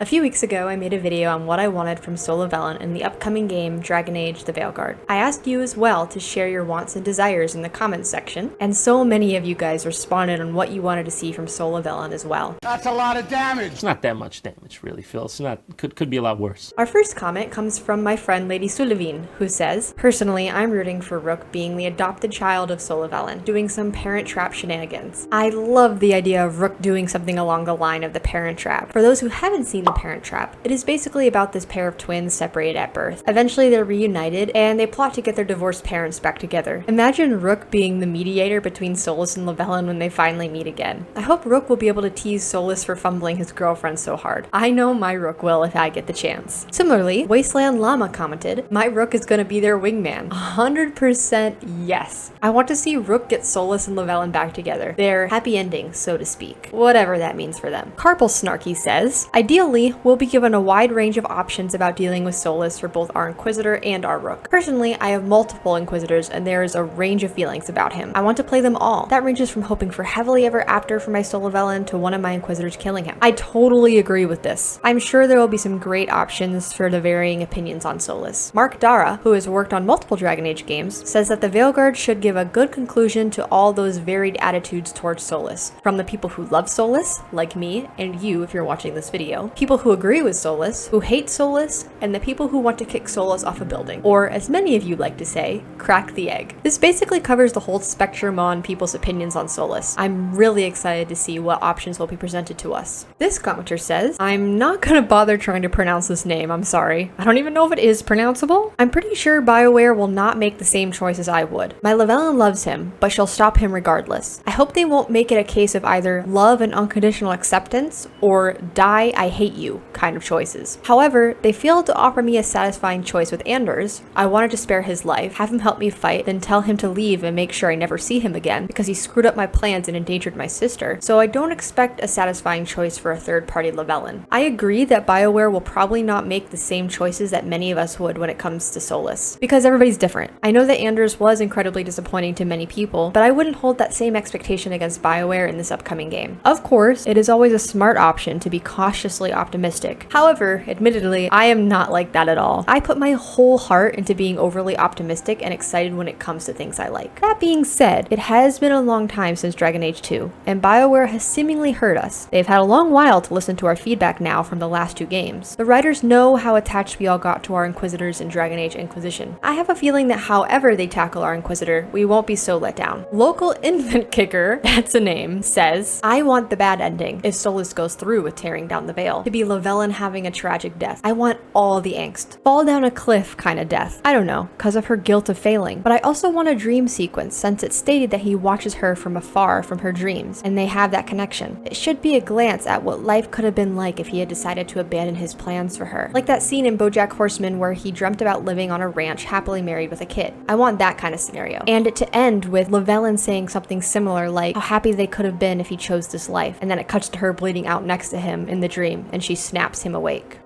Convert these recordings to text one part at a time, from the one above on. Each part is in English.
A few weeks ago, I made a video on what I wanted from Solavellan in the upcoming game Dragon Age: The Veilguard. I asked you as well to share your wants and desires in the comments section, and so many of you guys responded on what you wanted to see from Solavellan as well. That's a lot of damage! It's not that much damage, really, Phil. It's not, could be a lot worse. Our first comment comes from my friend Lady Solavellan, who says, "Personally, I'm rooting for Rook being the adopted child of Solavellan, doing some parent trap shenanigans." I love the idea of Rook doing something along the line of the parent trap. For those who haven't seen the Parent Trap, it is basically about this pair of twins separated at birth. Eventually they're reunited and they plot to get their divorced parents back together. Imagine Rook being the mediator between Solas and Lavellan when they finally meet again. I hope Rook will be able to tease Solas for fumbling his girlfriend so hard. I know my Rook will if I get the chance. Similarly, Wasteland Llama commented, "My Rook is gonna be their wingman." 100% yes. I want to see Rook get Solas and Lavellan back together. Their happy ending, so to speak. Whatever that means for them. Carpal Snarky says, "Ideally, we'll be given a wide range of options about dealing with Solas for both our Inquisitor and our Rook. Personally, I have multiple Inquisitors and there is a range of feelings about him. I want to play them all. That ranges from hoping for heavily ever after for my Solavellan to one of my Inquisitors killing him." I totally agree with this. I'm sure there will be some great options for the varying opinions on Solas. Mark Dara, who has worked on multiple Dragon Age games, says that the Veilguard should give a good conclusion to all those varied attitudes towards Solas. From the people who love Solas, like me and you if you're watching this video, people who agree with Solas, who hate Solas, and the people who want to kick Solas off a building. Or, as many of you like to say, crack the egg. This basically covers the whole spectrum on people's opinions on Solas. I'm really excited to see what options will be presented to us. This commenter says, "I'm not gonna bother trying to pronounce this name, I'm sorry. I don't even know if it is pronounceable. I'm pretty sure BioWare will not make the same choice as I would. My Lavellan loves him, but she'll stop him regardless. I hope they won't make it a case of either love and unconditional acceptance or die, I hate you kind of choices. However, they failed to offer me a satisfying choice with Anders. I wanted to spare his life, have him help me fight, then tell him to leave and make sure I never see him again because he screwed up my plans and endangered my sister, so I don't expect a satisfying choice for a third-party Lavellan. I agree that BioWare will probably not make the same choices that many of us would when it comes to Solas, because everybody's different. I know that Anders was incredibly disappointing to many people, but I wouldn't hold that same expectation against BioWare in this upcoming game. Of course, it is always a smart option to be cautiously optimistic. However, admittedly, I am not like that at all. I put my whole heart into being overly optimistic and excited when it comes to things I like. That being said, it has been a long time since Dragon Age 2, and BioWare has seemingly heard us. They've had a long while to listen to our feedback now from the last two games. The writers know how attached we all got to our Inquisitors in Dragon Age Inquisition. I have a feeling that however they tackle our Inquisitor, we won't be so let down. Local Infant Kicker, that's a name, says, "I want the bad ending, if Solas goes through with tearing down the veil, to be Lavellan having a tragic death. I want all the angst. Fall down a cliff kind of death. I don't know, cause of her guilt of failing. But I also want a dream sequence, since it's stated that he watches her from afar from her dreams, and they have that connection. It should be a glance at what life could have been like if he had decided to abandon his plans for her. Like that scene in BoJack Horseman where he dreamt about living on a ranch happily married with a kid. I want that kind of scenario. And it to end with Lavellan saying something similar like how happy they could have been if he chose this life, and then it cuts to her bleeding out next to him in the dream, and she snaps him awake."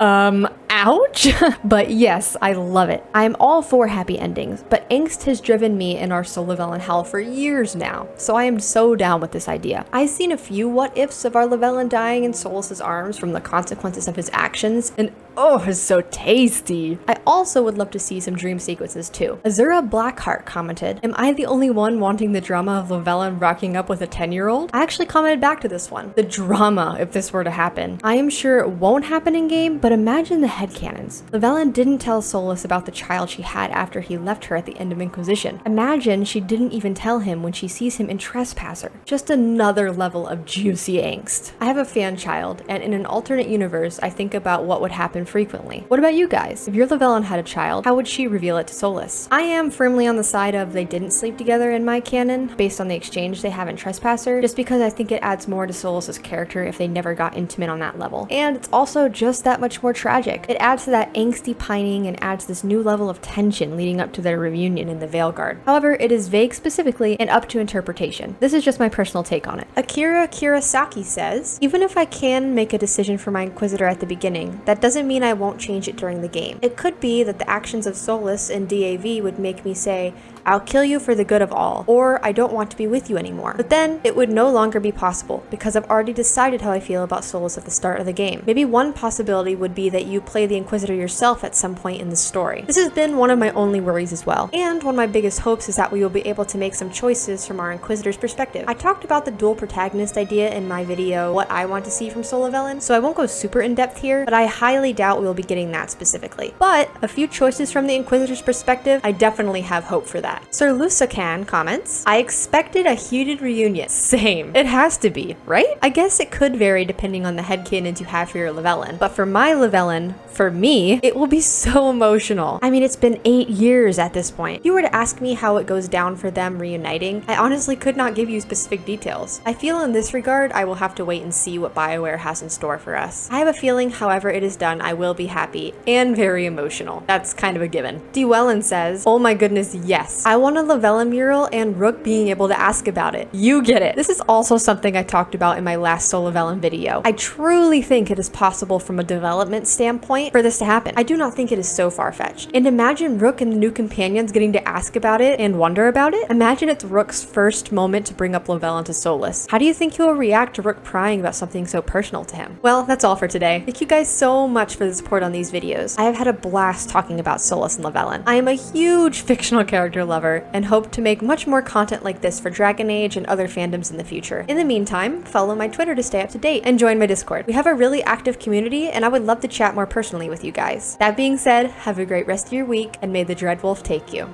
Ouch? But yes, I love it. I'm all for happy endings, but angst has driven me in our Solavellan hell for years now, so I am so down with this idea. I've seen a few what-ifs of our Lavellan dying in Solas' arms from the consequences of his actions, and oh, it's so tasty. I also would love to see some dream sequences too. Azura Blackheart commented, "Am I the only one wanting the drama of Lavellan rocking up with a 10-year-old? I actually commented back to this one. The drama, if this were to happen. I am sure it won't happen in game, but imagine the headcanons. Lavellan didn't tell Solas about the child she had after he left her at the end of Inquisition. Imagine she didn't even tell him when she sees him in Trespasser. Just another level of juicy angst. I have a fan child, and in an alternate universe, I think about what would happen frequently. What about you guys? If your Lavellan had a child, how would she reveal it to Solas? I am firmly on the side of they didn't sleep together in my canon, based on the exchange they have in Trespasser, just because I think it adds more to Solas' character if they never got intimate on that level. And it's also just that much more tragic. It adds to that angsty pining and adds this new level of tension leading up to their reunion in the Veilguard. However, it is vague specifically and up to interpretation. This is just my personal take on it. Akira Kurosaki says, "Even if I can make a decision for my Inquisitor at the beginning, that doesn't mean I won't change it during the game. It could be that the actions of Solas in DAV would make me say, I'll kill you for the good of all, or I don't want to be with you anymore. But then it would no longer be possible because I've already decided how I feel about Solus at the start of the game. Maybe one possibility would be that you play the Inquisitor yourself at some point in the story. This has been one of my only worries as well, and one of my biggest hopes is that we will be able to make some choices from our Inquisitor's perspective. I talked about the dual protagonist idea in my video, what I want to see from Solavellan, so I won't go super in depth here, but I highly doubt we'll be getting that specifically. But a few choices from the Inquisitor's perspective, I definitely have hope for that. Sir Lusacan comments, I expected a heated reunion. Same. It has to be, right? I guess it could vary depending on the headcanon you have for your Lavellan, but for my Lavellan, for me, it will be so emotional. I mean, it's been 8 years at this point. If you were to ask me how it goes down for them reuniting, I honestly could not give you specific details. I feel in this regard, I will have to wait and see what BioWare has in store for us. I have a feeling, however it is done, I will be happy and very emotional. That's kind of a given. Dwellin says, oh my goodness, yes. I want a Lavellan mural and Rook being able to ask about it. You get it. This is also something I talked about in my last Solavellan video. I truly think it is possible from a development standpoint for this to happen. I do not think it is so far-fetched. And imagine Rook and the new companions getting to ask about it and wonder about it. Imagine it's Rook's first moment to bring up Lavellan to Solus. How do you think he will react to Rook prying about something so personal to him? Well, that's all for today. Thank you guys so much for the support on these videos. I have had a blast talking about Solus and Lavellan. I am a huge fictional character lover and hope to make much more content like this for Dragon Age and other fandoms in the future. In the meantime, follow my Twitter to stay up to date and join my Discord. We have a really active community and I would love to chat more personally with you guys. That being said, have a great rest of your week and may the Dreadwolf take you.